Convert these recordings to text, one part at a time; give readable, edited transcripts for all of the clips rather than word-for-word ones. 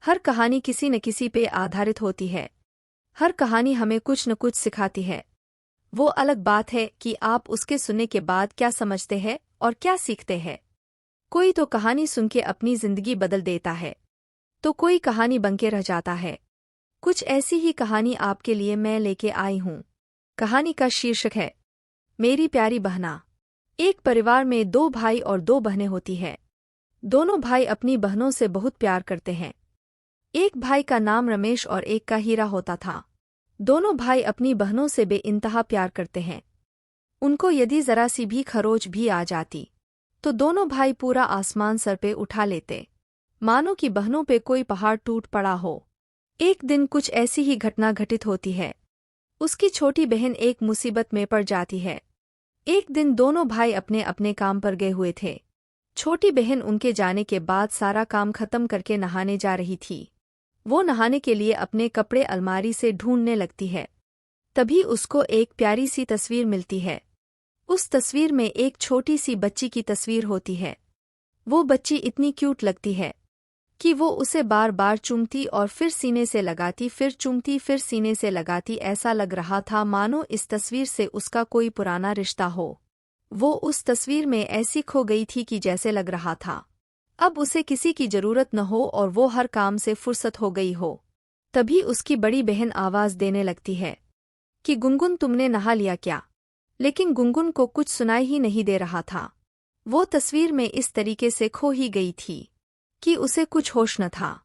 हर कहानी किसी न किसी पे आधारित होती है। हर कहानी हमें कुछ न कुछ सिखाती है। वो अलग बात है कि आप उसके सुनने के बाद क्या समझते हैं और क्या सीखते हैं। कोई तो कहानी सुन के अपनी जिंदगी बदल देता है, तो कोई कहानी बनके रह जाता है। कुछ ऐसी ही कहानी आपके लिए मैं लेके आई हूँ। कहानी का शीर्षक है मेरी प्यारी बहना। एक परिवार में दो भाई और दो बहनें होती है। दोनों भाई अपनी बहनों से बहुत प्यार करते हैं। एक भाई का नाम रमेश और एक का हीरा होता था। दोनों भाई अपनी बहनों से बेइंतहा प्यार करते हैं। उनको यदि जरा सी भी खरोच भी आ जाती तो दोनों भाई पूरा आसमान सर पे उठा लेते, मानो कि बहनों पे कोई पहाड़ टूट पड़ा हो। एक दिन कुछ ऐसी ही घटना घटित होती है। उसकी छोटी बहन एक मुसीबत में पड़ जाती है। एक दिन दोनों भाई अपने अपने काम पर गए हुए थे। छोटी बहन उनके जाने के बाद सारा काम खत्म करके नहाने जा रही थी। वो नहाने के लिए अपने कपड़े अलमारी से ढूंढने लगती है। तभी उसको एक प्यारी सी तस्वीर मिलती है। उस तस्वीर में एक छोटी सी बच्ची की तस्वीर होती है। वो बच्ची इतनी क्यूट लगती है कि वो उसे बार बार चूमती और फिर सीने से लगाती, फिर चूमती, फिर सीने से लगाती। ऐसा लग रहा था मानो इस तस्वीर से उसका कोई पुराना रिश्ता हो। वो उस तस्वीर में ऐसी खो गई थी कि जैसे लग रहा था अब उसे किसी की जरूरत न हो और वो हर काम से फुर्सत हो गई हो। तभी उसकी बड़ी बहन आवाज देने लगती है कि गुनगुन, तुमने नहा लिया क्या? लेकिन गुनगुन को कुछ सुनाई ही नहीं दे रहा था। वो तस्वीर में इस तरीके से खो ही गई थी कि उसे कुछ होश न था।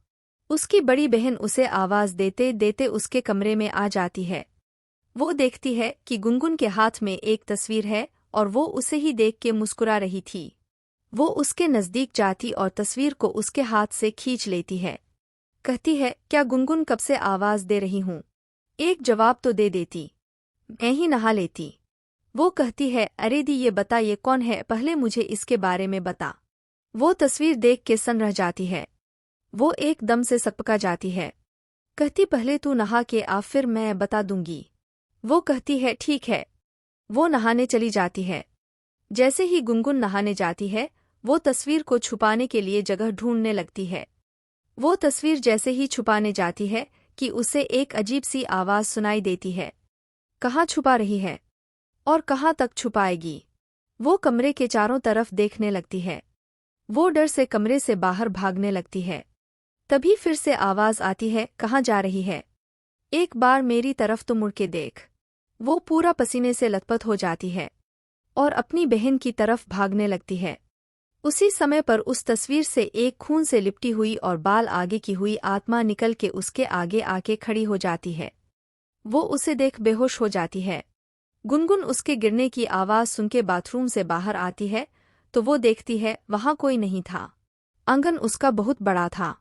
उसकी बड़ी बहन उसे आवाज देते देते उसके कमरे में आ जाती है। वो देखती है कि गुनगुन के हाथ में एक तस्वीर है और वो उसे ही देख के मुस्कुरा रही थी। वो उसके नजदीक जाती और तस्वीर को उसके हाथ से खींच लेती है। कहती है, क्या गुनगुन, कब से आवाज दे रही हूँ, एक जवाब तो दे देती, मैं ही नहा लेती। वो कहती है, अरे दी, ये बता ये कौन है, पहले मुझे इसके बारे में बता। वो तस्वीर देख के सन रह जाती है। वो एकदम से सकपका जाती है। कहती, पहले तू नहा के आ, फिर मैं बता दूंगी। वो कहती है, ठीक है। वो नहाने चली जाती है। जैसे ही गुनगुन नहाने जाती है, वो तस्वीर को छुपाने के लिए जगह ढूंढने लगती है। वो तस्वीर जैसे ही छुपाने जाती है कि उसे एक अजीब सी आवाज सुनाई देती है। कहाँ छुपा रही है और कहाँ तक छुपाएगी? वो कमरे के चारों तरफ देखने लगती है। वो डर से कमरे से बाहर भागने लगती है। तभी फिर से आवाज आती है, कहाँ जा रही है? एक बार मेरी तरफ तो मुड़ के देख। वो पूरा पसीने से लथपथ हो जाती है और अपनी बहन की तरफ भागने लगती है। उसी समय पर उस तस्वीर से एक खून से लिपटी हुई और बाल आगे की हुई आत्मा निकल के उसके आगे आके खड़ी हो जाती है। वो उसे देख बेहोश हो जाती है। गुनगुन उसके गिरने की आवाज सुन के बाथरूम से बाहर आती है तो वो देखती है वहां कोई नहीं था। आंगन उसका बहुत बड़ा था।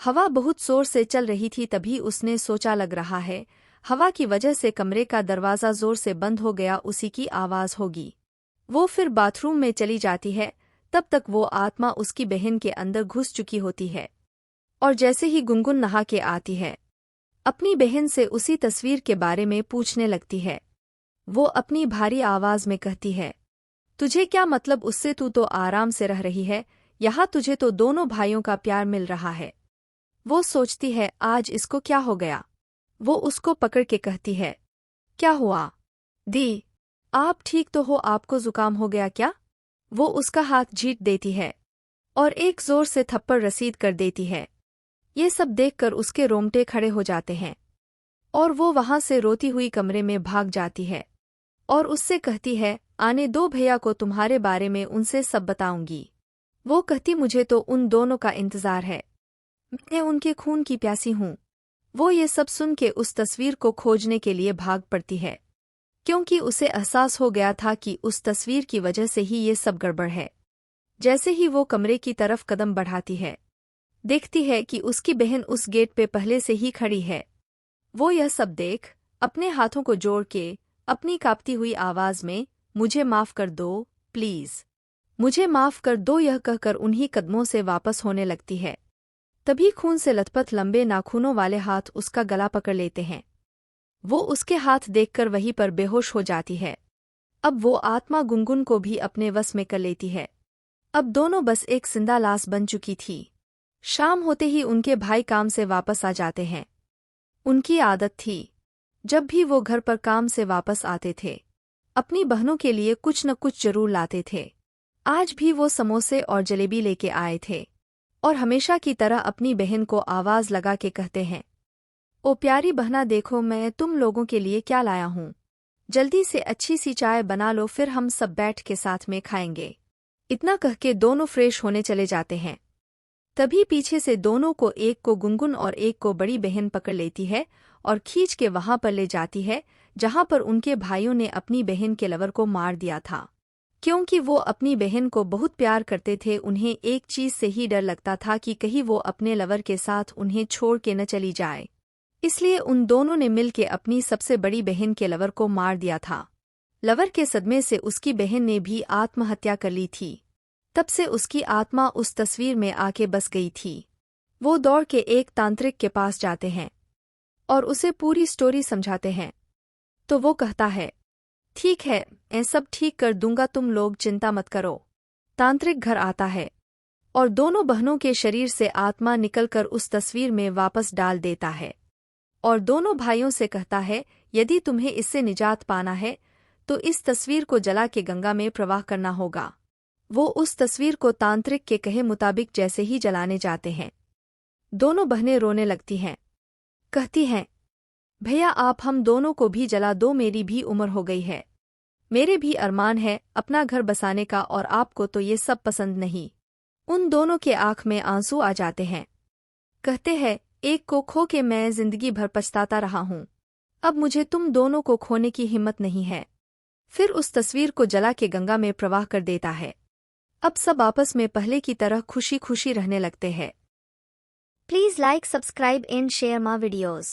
हवा बहुत जोर से चल रही थी। तभी उसने सोचा, लग रहा है हवा की वजह से कमरे का दरवाज़ा जोर से बंद हो गया, उसी की आवाज होगी। वो फिर बाथरूम में चली जाती है। तब तक वो आत्मा उसकी बहन के अंदर घुस चुकी होती है और जैसे ही गुनगुन नहा के आती है, अपनी बहन से उसी तस्वीर के बारे में पूछने लगती है। वो अपनी भारी आवाज में कहती है, तुझे क्या मतलब उससे? तू तो आराम से रह रही है यहाँ, तुझे तो दोनों भाइयों का प्यार मिल रहा है। वो सोचती है, आज इसको क्या हो गया? वो उसको पकड़ के कहती है, क्या हुआ दी, आप ठीक तो हो? आपको जुकाम हो गया क्या? वो उसका हाथ झीट देती है और एक जोर से थप्पड़ रसीद कर देती है। ये सब देखकर उसके रोंगटे खड़े हो जाते हैं और वो वहां से रोती हुई कमरे में भाग जाती है और उससे कहती है, आने दो भैया को, तुम्हारे बारे में उनसे सब बताऊंगी। वो कहती, मुझे तो उन दोनों का इंतजार है, मैं उनके खून की प्यासी हूँ। वो ये सब सुन के उस तस्वीर को खोजने के लिए भाग पड़ती है, क्योंकि उसे एहसास हो गया था कि उस तस्वीर की वजह से ही ये सब गड़बड़ है। जैसे ही वो कमरे की तरफ कदम बढ़ाती है, देखती है कि उसकी बहन उस गेट पे पहले से ही खड़ी है। वो यह सब देख अपने हाथों को जोड़ के अपनी कांपती हुई आवाज में, मुझे माफ कर दो प्लीज, मुझे माफ कर दो, यह कहकर उन्हीं कदमों से वापस होने लगती है। तभी खून से लथपथ लंबे नाखूनों वाले हाथ उसका गला पकड़ लेते हैं। वो उसके हाथ देखकर वहीं पर बेहोश हो जाती है। अब वो आत्मा गुनगुन को भी अपने वश में कर लेती है। अब दोनों बस एक जिंदा लाश बन चुकी थी। शाम होते ही उनके भाई काम से वापस आ जाते हैं। उनकी आदत थी, जब भी वो घर पर काम से वापस आते थे, अपनी बहनों के लिए कुछ न कुछ जरूर लाते थे। आज भी वो समोसे और जलेबी लेके आए थे और हमेशा की तरह अपनी बहन को आवाज लगा के कहते हैं, ओ प्यारी बहना, देखो मैं तुम लोगों के लिए क्या लाया हूँ। जल्दी से अच्छी सी चाय बना लो, फिर हम सब बैठ के साथ में खाएंगे। इतना कह के दोनों फ्रेश होने चले जाते हैं। तभी पीछे से दोनों को, एक को गुनगुन और एक को बड़ी बहन पकड़ लेती है और खींच के वहां पर ले जाती है जहां पर उनके भाइयों ने अपनी बहन के लवर को मार दिया था। क्योंकि वो अपनी बहन को बहुत प्यार करते थे, उन्हें एक चीज से ही डर लगता था कि कहीं वो अपने लवर के साथ उन्हें छोड़ के न चली जाए। इसलिए उन दोनों ने मिल के अपनी सबसे बड़ी बहन के लवर को मार दिया था। लवर के सदमे से उसकी बहन ने भी आत्महत्या कर ली थी। तब से उसकी आत्मा उस तस्वीर में आके बस गई थी। वो दौड़ के एक तांत्रिक के पास जाते हैं और उसे पूरी स्टोरी समझाते हैं। तो वो कहता है, ठीक है, मैं सब ठीक कर दूंगा, तुम लोग चिंता मत करो। तांत्रिक घर आता है और दोनों बहनों के शरीर से आत्मा निकलकर उस तस्वीर में वापस डाल देता है और दोनों भाइयों से कहता है, यदि तुम्हें इससे निजात पाना है तो इस तस्वीर को जला के गंगा में प्रवाह करना होगा। वो उस तस्वीर को तांत्रिक के कहे मुताबिक जैसे ही जलाने जाते हैं, दोनों बहनें रोने लगती हैं। कहती हैं, भैया आप हम दोनों को भी जला दो, मेरी भी उम्र हो गई है, मेरे भी अरमान है अपना घर बसाने का, और आपको तो ये सब पसंद नहीं। उन दोनों के आंख में आंसू आ जाते हैं। कहते हैं, एक को खो के मैं जिंदगी भर पछताता रहा हूँ, अब मुझे तुम दोनों को खोने की हिम्मत नहीं है। फिर उस तस्वीर को जला के गंगा में प्रवाह कर देता है। अब सब आपस में पहले की तरह खुशी खुशी रहने लगते हैं। Please like, subscribe and share my videos.